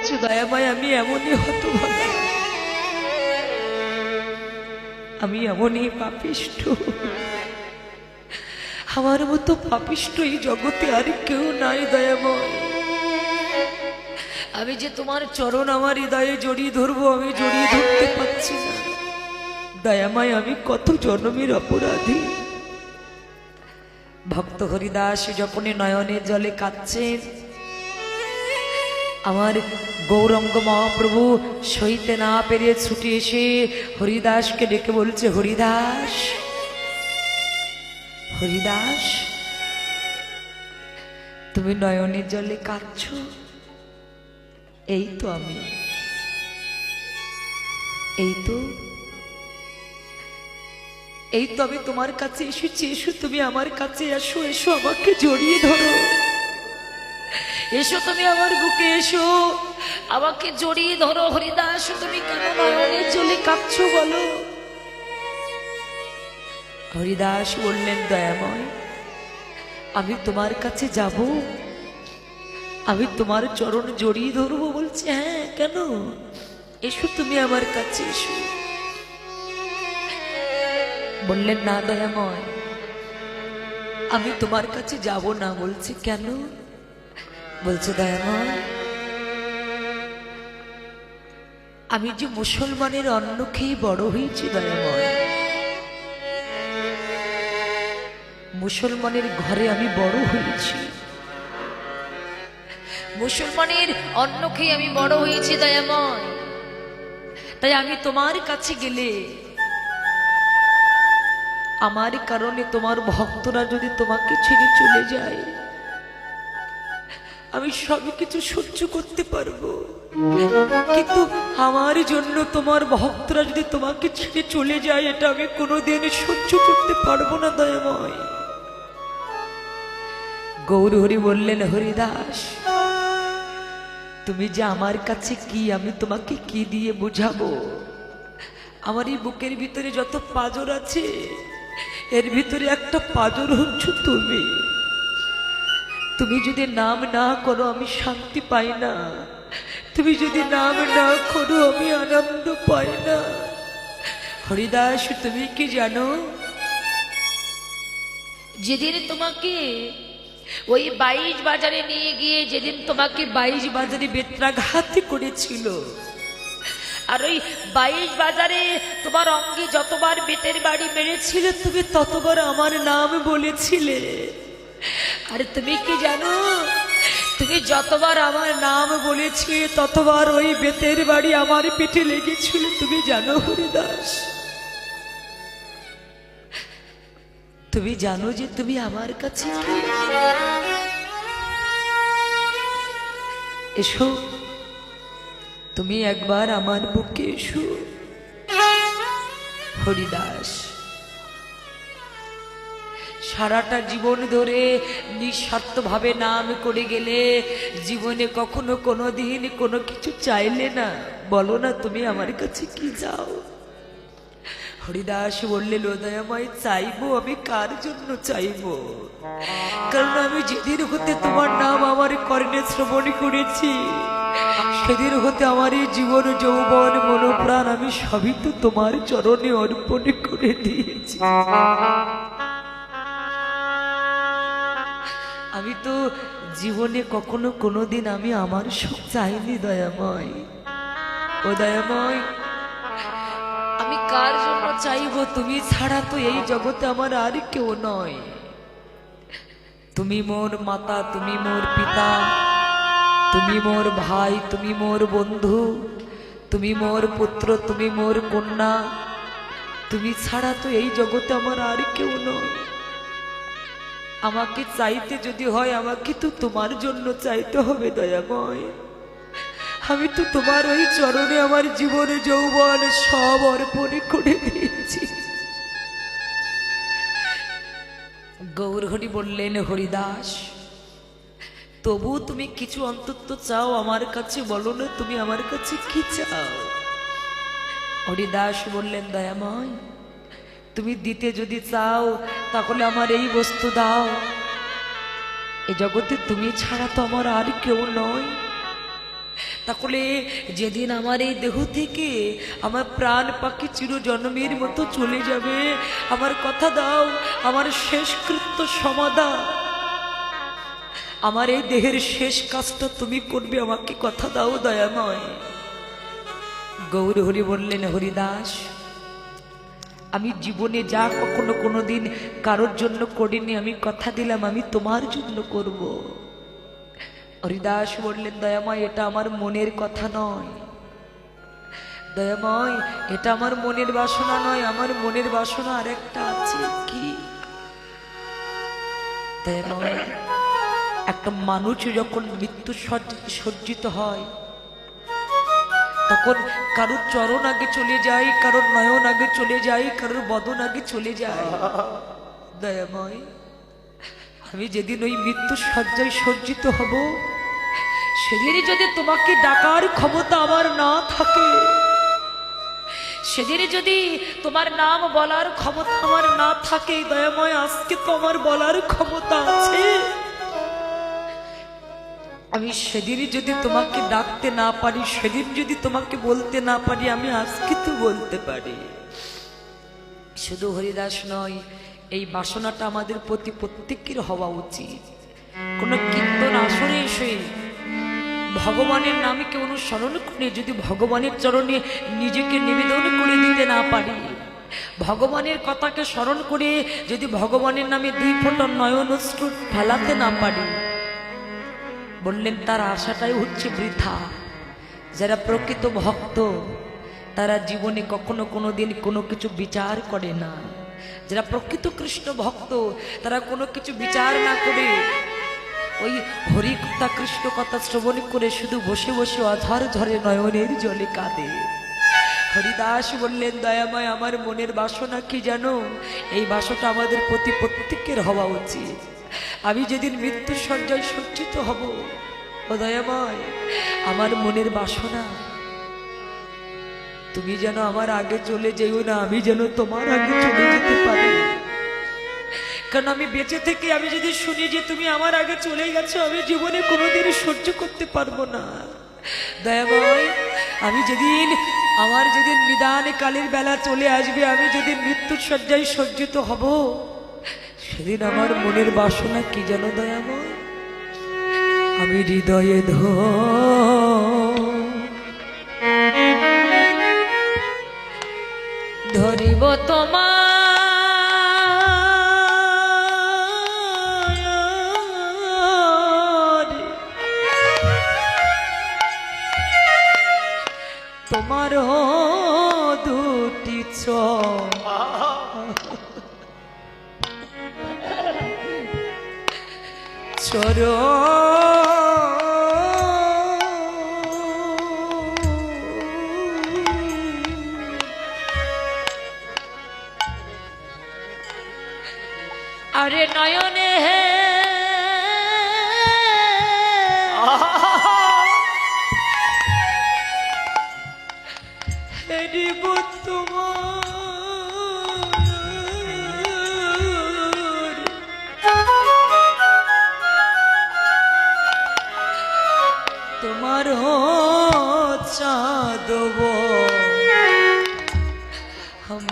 বলছে, দয়াময় আমি এমনই হতভাগা, আমি এমনই পাপিষ্ঠ, আমার মতো পাপিষ্ঠ এই জগতে আর কেউ নাই দয়াময়। আমি যে তোমার চরণ আমার হৃদয়ে জড়িয়ে ধরবো, আমি জড়িয়ে ধরতে পারছি না দয়াময়, আমি কত জন্মের অপরাধী। ভক্ত হরিদাস যখনই নয়নের জলে কাঁদছেন, আমার গৌরাঙ্গ মহাপ্রভু সইতে না পেরে ছুটে এসে হরিদাসকে ডেকে বলছে, হরিদাস, হরিদাস, তুমি নয়নের জলে কাঁদছো? এই তো আমি, এই তো আমি তোমার কাছে এসেছি, এসো তুমি আমার কাছে, এসো এসো আমাকে জড়িয়ে ধরো, এসো তুমি আমার বুকে, এসো আমাকে জড়িয়ে ধরো। হরিদাস, তুমি কেন নয়নের জলে কাঁদছো বলো? হরিদাস বললেন, দয়াময় আমি তোমার কাছে যাব, আমি তোমার চরণ জড়িয়ে ধরবো। বলছে, হ্যাঁ কেন, এসো তুমি আমার কাছে, এসো। বললেন, না দয়াময় আমি তোমার কাছে যাব না। বলছে, কেন? বলছে, দয়াময় আমি যে মুসলমানের অন্ন খেয়ে বড় হয়েছি দয়াময়, মুসলমানের ঘরে আমি বড় হয়েছি, মুসলমানের অন্ন খেয়ে আমি বড় হয়েছি দয়াময়। তাই আমি তোমার কাছে গেলে, আমার কারণে তোমার ভক্তরা যদি তোমাকে ছেড়ে চলে যায়, আমি সবই কিছু সহ্য করতে পারবো, কিন্তু আমার জন্য তোমার ভক্তরা যদি তোমাকে ছেড়ে চলে যায়, এটা আমি কোনোদিন সহ্য করতে পারবো না দয়াময়। গৌরহরি বললেন, হরিদাস তুমি যে আমার কাছে কি, আমি তোমাকে কি দিয়ে বুঝাবো? আমার এই বুকের ভিতরে যত পাঁজর আছে, এর ভিতরে একটা পাঁজর হচ্ছ তুমি। তুমি যদি নাম না করো আমি শান্তি পাই না, তুমি যদি নাম না করো আমি আনন্দ পাই না। হরিদাস তুমি কি জানো, যেদিন তোমাকে ওই 22 বাজারে নিয়ে গিয়ে, যেদিন তোমাকে 22 বাজারে বেত্রাঘাত করেছিল, আর ওই 22 বাজারে তোমার অঙ্গে যতবার বেতের বাড়ি মেরেছিল, তুমি ততবার আমার নাম বলেছিলে। আর তুমি কি জানো, তুমি যতবার আমার নাম বলেছিলে ততবার ওই বেতের বাড়ি আমার পেটে লেগেছিল। তুমি জানো হরিদাস, তুমি জানো যে তুমি আমার কাছে কি? এসো তুমি একবার আমার বুকে এসো। হরিদাস সারাটা জীবন ধরে নিঃস্বার্থভাবে নাম করে গেলে, জীবনে কখনো কোনোদিন কোনো কিছু চাইলে না। বলো না তুমি আমার কাছে কি চাও? হরিদাস বললেন, দয়াময় চাইবো, আমি কার জন্য চাইবো? কারণ আমি যেদিন হতে তোমার নাম আমার কর্ণে শ্রবণ করেছি, সেদিন হতে আমার এই জীবন যৌবন মনোপ্রাণ আমি সবই তো তোমার চরণে অর্পণ করে দিয়েছি। আমি তো জীবনে কখনো কোনোদিন আমি আমার সুখ চাইনি দয়াময়। ও দয়াময়, আমি কার জন্য চাইবো? তুমি ছাড়া তো এই জগতে আমার আর কেউ নয়। তুমি মোর মাতা, তুমি মোর পিতা, তুমি মোর ভাই, তুমি মোর বন্ধু, তুমি মোর পুত্র, তুমি মোর কন্যা। তুমি ছাড়া তো এই জগতে আমার আর কেউ নয়। আমাকে চাইতে যদি হয়, আমাকে তো তোমার জন্য চাইতে হবে দয়াময়। আমি তো তোমার ওই চরণে আমার জীবন যৌবন সব অর্পণ করে দিয়েছি। গৌরহরি বললেন, হরিদাস তবু তুমি কিছু অন্তত চাও আমার কাছে, বলো না তুমি আমার কাছে কি চাও? হরিদাস বললেন, দয়াময় তুমি দিতে যদি চাও তাহলে আমার এই বস্তু দাও। এই জগতে তুমি ছাড়া তো আমার আর কেউ নয়। তাহলে যেদিন আমার এই দেহ থেকে আমার প্রাণ পাখি চিরজন্মের মতো চলে যাবে, আমার কথা দাও, আমার শেষ কৃত্য সমাধান, আমার এই দেহের শেষ কাজটা তুমি করবে, আমাকে কথা দাও দয়াময়। গৌর হরি বললেন, হরিদাস, আমি জীবনে যা কখনো কোনোদিন কারোর জন্য করিনি, আমি কথা দিলাম আমি তোমার জন্য করব। হরিদাস বললেন, দয়াময়, এটা আমার মনের কথা নয়, দয়াময়, এটা আমার মনের বাসনা নয়, আমার মনের বাসনা আরেকটা আছে। কি? দয়াময়, একটা মানুষ যখন মৃত্যু সজ্জিত হয় তখন কারোর চরণ আগে চলে যায়, কারোর নয়ন আগে চলে যায়, কারোর বদন আগে চলে যায়। দয়াময়, আমি যেদিন ওই মৃত্যু সজ্জায় সজ্জিত হব, সেদিন যদি তোমাকে ডাকার ক্ষমতা আমার না থাকে, সেদিন যদি তোমার নাম বলার ক্ষমতা আমার না থাকে, দয়াময়, আজকে তো আমার বলার ক্ষমতা আছে, আমি সেদিন যদি তোমাকে ডাকতে না পারি, সেদিন যদি তোমাকে বলতে না পারি, আমি আজকে তো বলতে পারি। শুধু হরিদাস নয়, এই বাসনাটা আমাদের প্রতি প্রত্যেকের হওয়া উচিত। কোন কীর্তন আসরে এসে ভগবানের নামকে অনুসরণ করে যদি ভগবানের চরণে নিজেকে নিবেদন করে দিতে না পারি, ভগবানের কথাকে স্মরণ করে যদি ভগবানের নামে 2 ফোঁটা নয়ন অশ্রু ফেলাতে না পারি, বললেন তার আশাটাই হচ্ছে বৃথা। যারা প্রকৃত ভক্ত তারা জীবনে কখনো কোনোদিন কোনো কিছু বিচার করে না। যারা প্রকৃত কৃষ্ণ ভক্ত তারা কোনো কিছু বিচার না করে ওই হরি কথা কৃষ্ণ কথা শ্রবণ করে শুধু বসে বসে অঝর ঝরে নয়নের জলে কাঁদে। হরিদাস বললেন, দয়াময়, আমার মনের বাসনা কি জানো? এই বাসনা আমাদের প্রতি প্রত্যেকের হওয়া উচিত। আমি যেদিন মৃত্যু সজ্জায় সজ্জিত হব, ও দয়াময়, আমার মনের বাসনা তুমি যেন আমার আগে চলে যেও না, আমি যেন তোমার আগে চলে যেতে পারি। কারণ আমি বেঁচে থেকে আমি যদি শুনি যে তুমি আমার আগে চলে গেছো, আমি জীবনে কোনোদিন সহ্য করতে পারবো না। দয়াময়, আমি যেদিন নিদান কালের বেলা চলে আসবে, আমি যেদিন মৃত্যু সজ্জায় সজ্জিত হব, সেদিন আমার মনের বাসনা কি যেন দয়াময়? আমি হৃদয়ে ধরিব তোমার দুটি চরণ আরে নয়নে হে হেরিব তোমার চাঁদব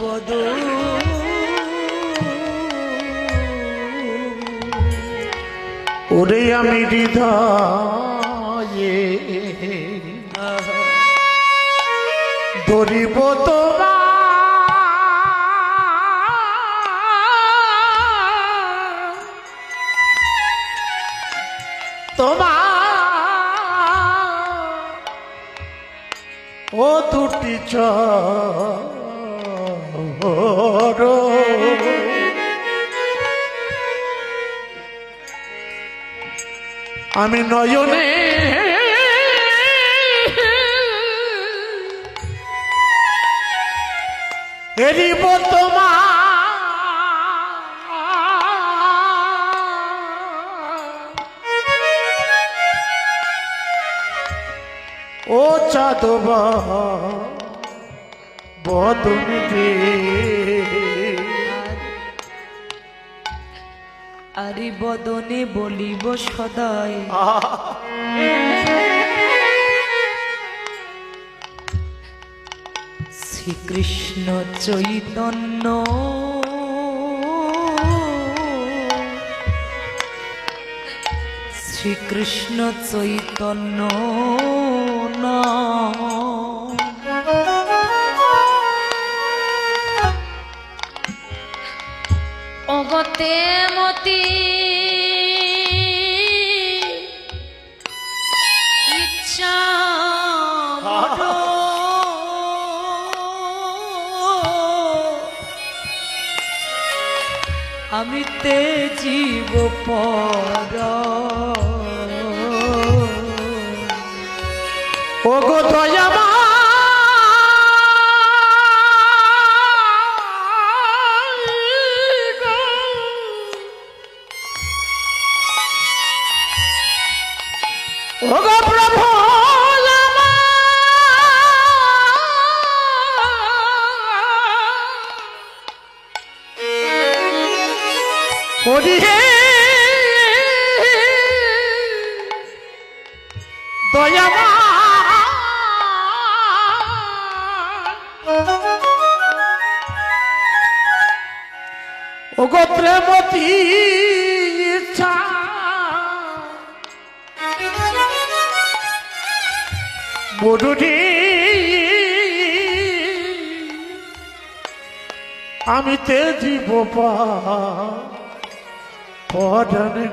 বদল ওরে আমি হৃদয়ে ধরিব তোমার ও দুটি চরণ আমি নয়নে হেরিব তোমার ও চাঁদব বদন রে আরে বদনে বলিব সদাই শ্রীকৃষ্ণ চৈতন্য শ্রীকৃষ্ণ চৈতন্য নাম অগতে মতি ইচ্ছা মন আমি তে জীব পর ও গো দয়ামা ও গো প্রভু ওরে দয়ামা ও গো প্রেমতি ইচ্ছা বড়ুরি আমি তে জীব পরাণ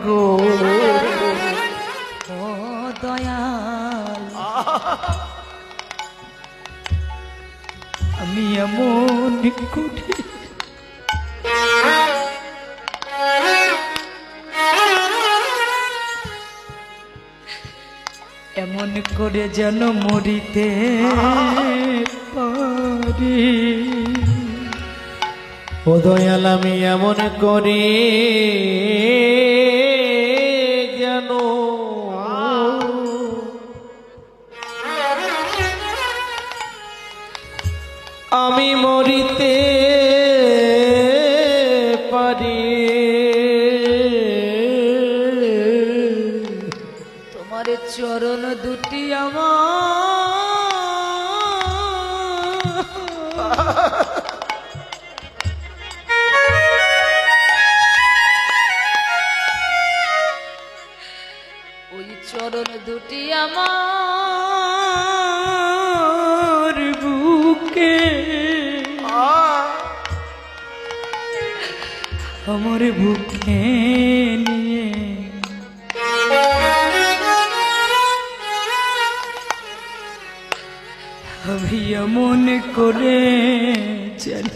গো ও দয়াল আমি এমন করি এমন করে যেন মরিতে পারি ও দয়াল আমি এমন করে যেন আমি মরিতে পারি তোমার চরণ দুটি আমার ওই চরণ দুটি আমার বুকে আমার বুকে নিয়ে আমি এমন করে যেন